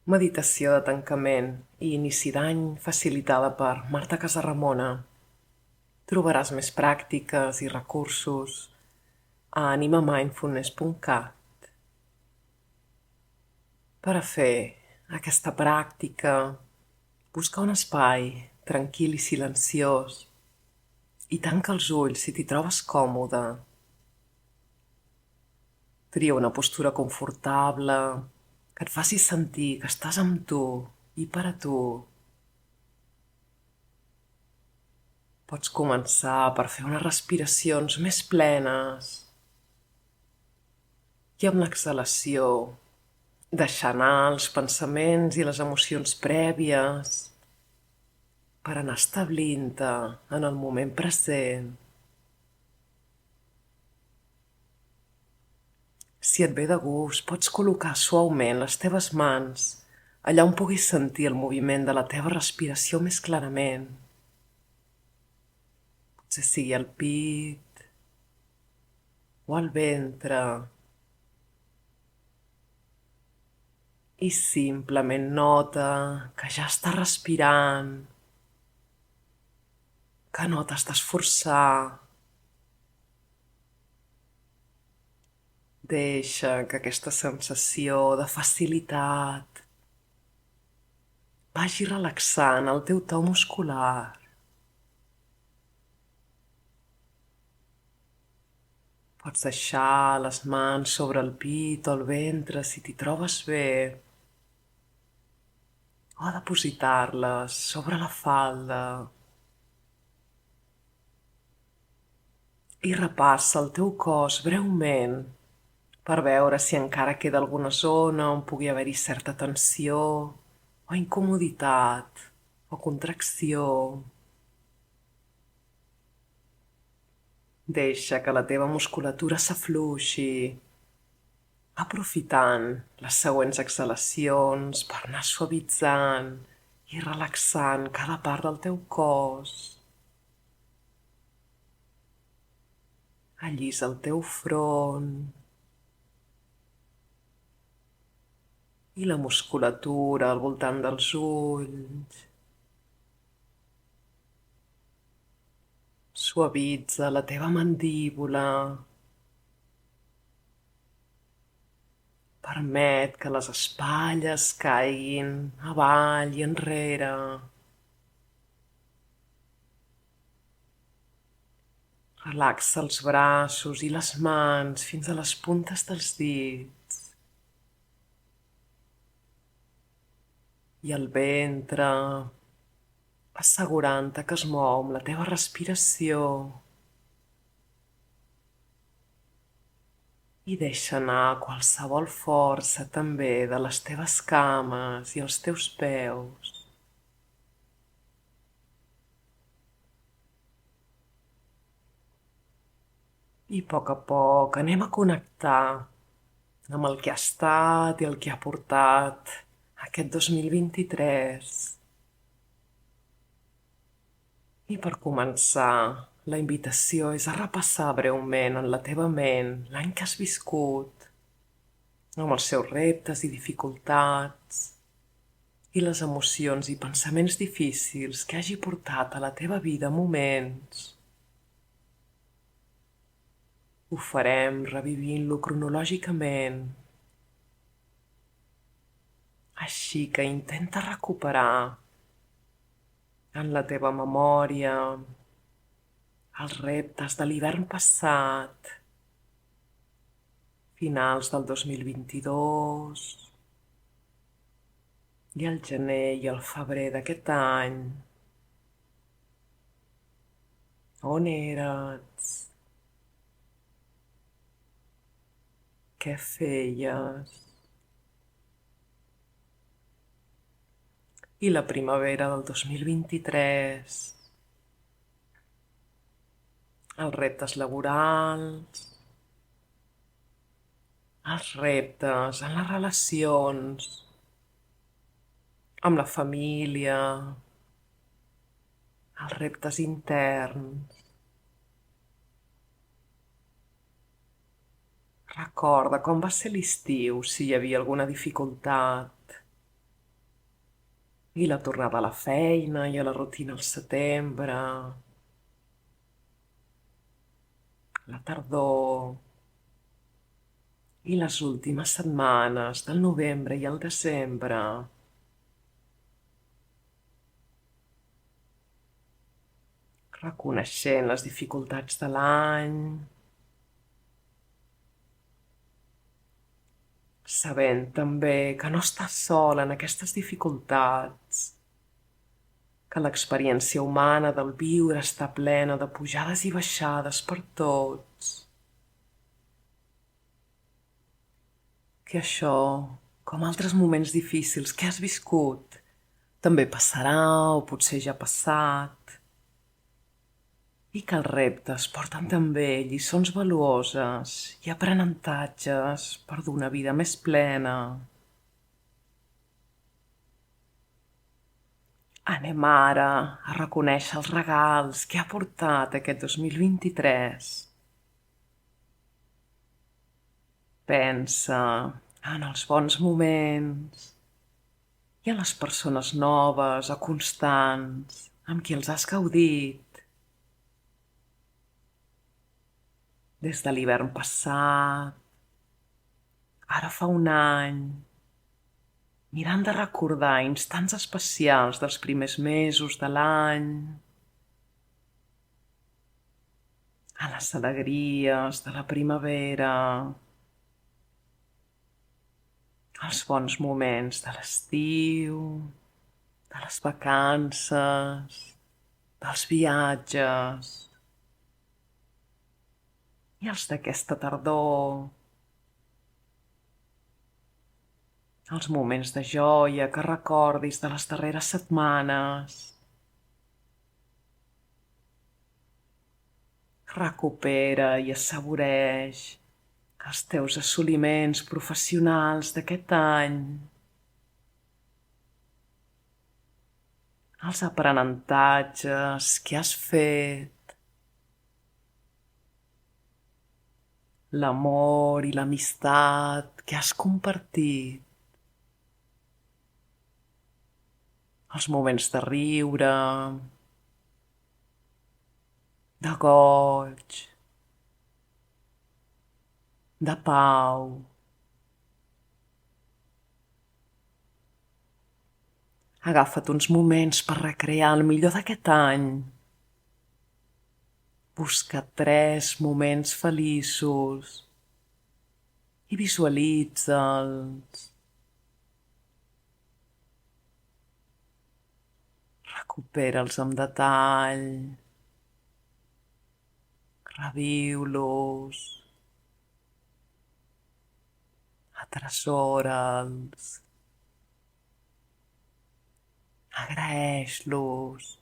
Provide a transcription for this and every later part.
Meditació de tancament i inici d'any facilitada per Marta Casaramona. Trobaràs més pràctiques i recursos a animamindfulness.cat. Per a fer aquesta pràctica, busca un espai tranquil i silenciós i tanca els ulls si t'hi trobes còmode. Tria una postura confortable que et faci sentir que estàs amb tu i per a tu. Pots començar per fer unes respiracions més plenes i amb l'exhalació deixar anar els pensaments i les emocions prèvies per anar establint-te en el moment present. Si et ve de gust, pots col·locar suaument les teves mans allà on puguis sentir el moviment de la teva respiració més clarament. Potser sigui al pit o al ventre. I simplement nota que ja estàs respirant, que no t'has d'esforçar. Deixa que aquesta sensació de facilitat vagi relaxant el teu to muscular. Pots deixar les mans sobre el pit o el ventre si t'hi trobes bé, o depositar-les sobre la falda. I repassa el teu cos breument per veure si encara queda alguna zona on pugui haver-hi certa tensió o incomoditat o contracció. Deixa que la teva musculatura s'afluixi, aprofitant les següents exhalacions per anar suavitzant i relaxant cada part del teu cos. Allisa el teu front i la musculatura al voltant dels ulls. Suavitza la teva mandíbula. Permet que les espatlles caiguin avall i enrere. Relaxa els braços i les mans fins a les puntes dels dits. I el ventre, assegurant-te que es mou amb la teva respiració. I deixa anar qualsevol força també de les teves cames i els teus peus. I a poc anem a connectar amb el que ha estat i el que ha portat aquest 2023. I per començar, la invitació és a repassar breument en la teva ment l'any que has viscut, amb els seus reptes i dificultats, i les emocions i pensaments difícils que hagi portat a la teva vida moments. Ho farem revivint-lo cronològicament. Així que intenta recuperar en la teva memòria els reptes de l'hivern passat, finals del 2022 i el gener i el febrer d'aquest any. On eres? Què feies? I la primavera del 2023, els reptes laborals, els reptes en les relacions, amb la família, els reptes interns. Recorda com va ser l'estiu, si hi havia alguna dificultat. I la tornada a la feina i a la rutina al setembre, la tardor i les últimes setmanes del novembre i el desembre. Reconeixent les dificultats de l'any, sabent també que no estàs sol en aquestes dificultats, que l'experiència humana del viure està plena de pujades i baixades per tots, que això, com altres moments difícils que has viscut, també passarà o potser ja ha passat, i que els reptes porten també lliçons valuoses i aprenentatges per dur una vida més plena. Anem ara a reconèixer els regals que ha portat aquest 2023. Pensa en els bons moments i en les persones noves o constants amb qui els has gaudit. Des de l'hivern passat, ara fa un any, mirant de recordar instants especials dels primers mesos de l'any, a les alegries de la primavera, als bons moments de l'estiu, de les vacances, dels viatges i els d'aquesta tardor, els moments de joia que recordis de les darreres setmanes. Recupera i assaboreix els teus assoliments professionals d'aquest any, els aprenentatges que has fet, l'amor i l'amistat que has compartit, els moments de riure, de goig, de pau. Agafa't uns moments per recrear el millor d'aquest any. Busca 3 moments feliços i visualitza'ls. Recupera'ls amb detall. Reviu-los. Atresora'ls. Agraeix-los.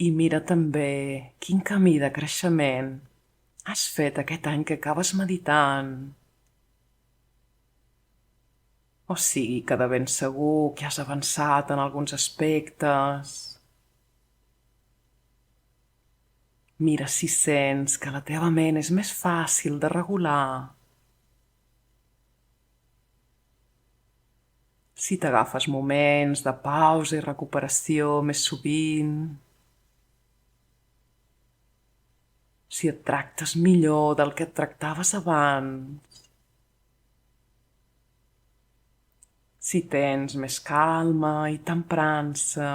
I mira també quin camí de creixement has fet aquest any que acabes meditant. O sigui que de ben segur que has avançat en alguns aspectes. Mira si sents que la teva ment és més fàcil de regular. Si t'agafes moments de pausa i recuperació més sovint. Si et tractes millor del que et tractaves abans. Si tens més calma i temprança.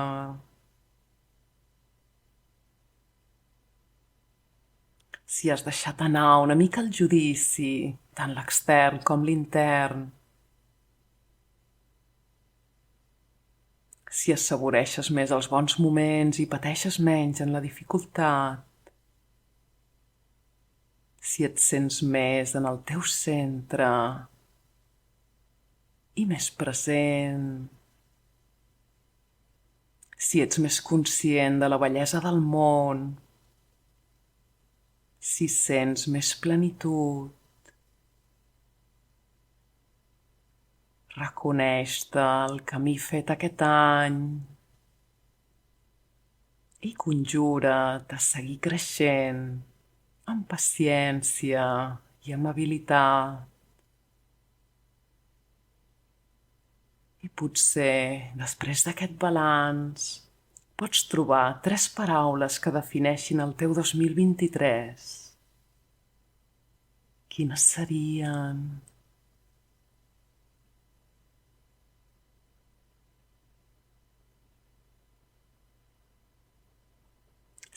Si has deixat anar una mica el judici, tant l'extern com l'intern. Si assaboreixes més els bons moments i pateixes menys en la dificultat. Si et sents més en el teu centre i més present. Si ets més conscient de la bellesa del món. Si sents més plenitud. Reconeix-te el camí fet aquest any i conjura't a seguir creixent amb paciència i amabilitat. I potser, després d'aquest balanç, pots trobar 3 paraules que defineixin el teu 2023. Quines serien?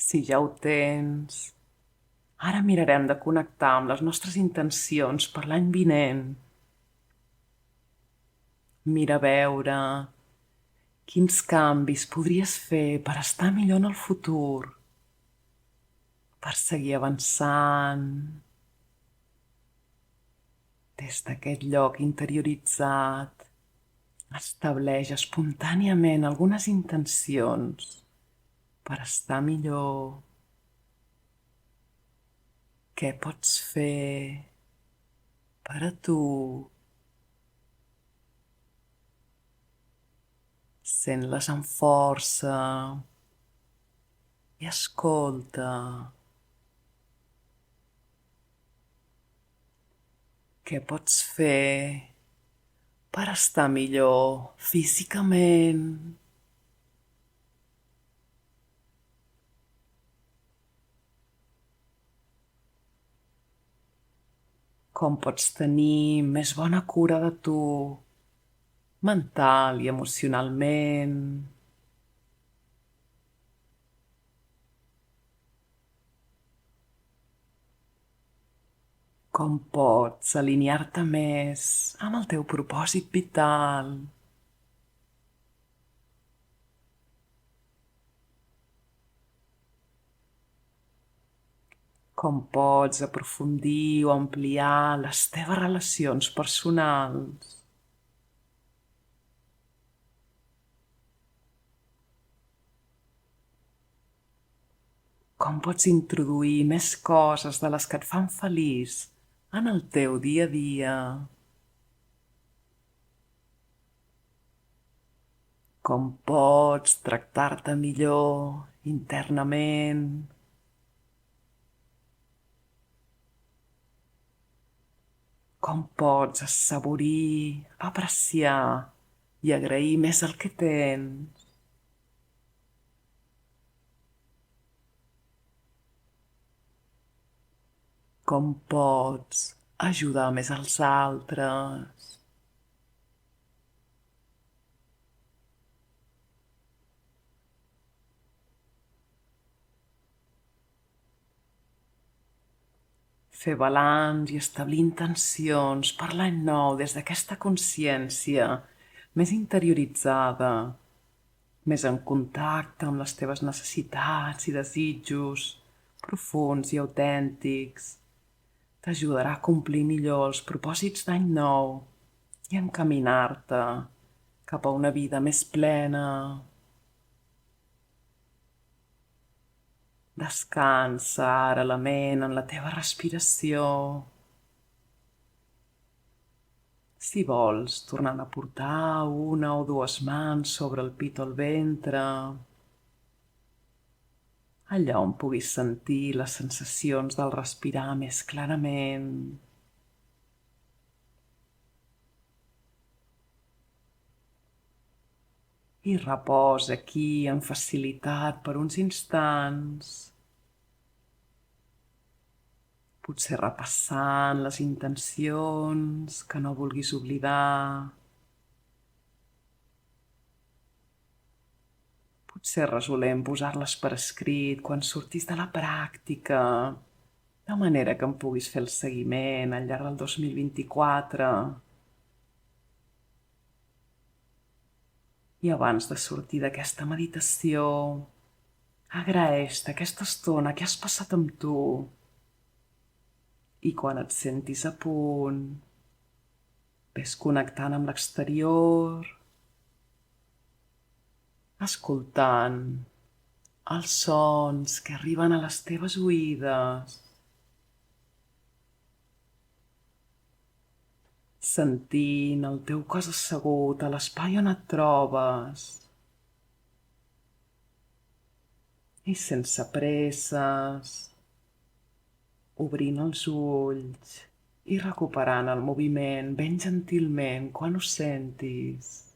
Si ja ho tens, ara mirarem de connectar amb les nostres intencions per l'any vinent. Mira a veure quins canvis podries fer per estar millor en el futur, per seguir avançant des d'aquest lloc interioritzat. Estableix espontàniament algunes intencions per estar millor. Què pots fer per a tu? Sent-les amb força i escolta. Què pots fer per estar millor físicament? Com pots tenir més bona cura de tu, mental i emocionalment? Com pots alinear-te més amb el teu propòsit vital? Com pots aprofundir o ampliar les teves relacions personals? Com pots introduir més coses de les que et fan feliç en el teu dia a dia? Com pots tractar-te millor internament? Com pots assaborir, apreciar i agrair més el que tens? Com pots ajudar més als altres? Fer balanç i establir intencions per l'any nou des d'aquesta consciència més interioritzada, més en contacte amb les teves necessitats i desitjos profuns i autèntics, t'ajudarà a complir millor els propòsits d'any nou i encaminar-te cap a una vida més plena. Descansa ara la ment en la teva respiració. Si vols, tornant a portar una o dues mans sobre el pit o el ventre, allà on puguis sentir les sensacions del respirar més clarament. I reposa aquí amb facilitat per uns instants, potser repassant les intencions que no vulguis oblidar, potser resolem posar-les per escrit quan surtis de la pràctica, de manera que en puguis fer el seguiment al llarg del 2024. I abans de sortir d'aquesta meditació, agraeix-te aquesta estona que has passat amb tu. I quan et sentis a punt, ves connectant amb l'exterior, escoltant els sons que arriben a les teves oïdes, sentint el teu cos assegut a l'espai on et trobes i sense presses, obrint els ulls i recuperant el moviment ben gentilment quan ho sentis.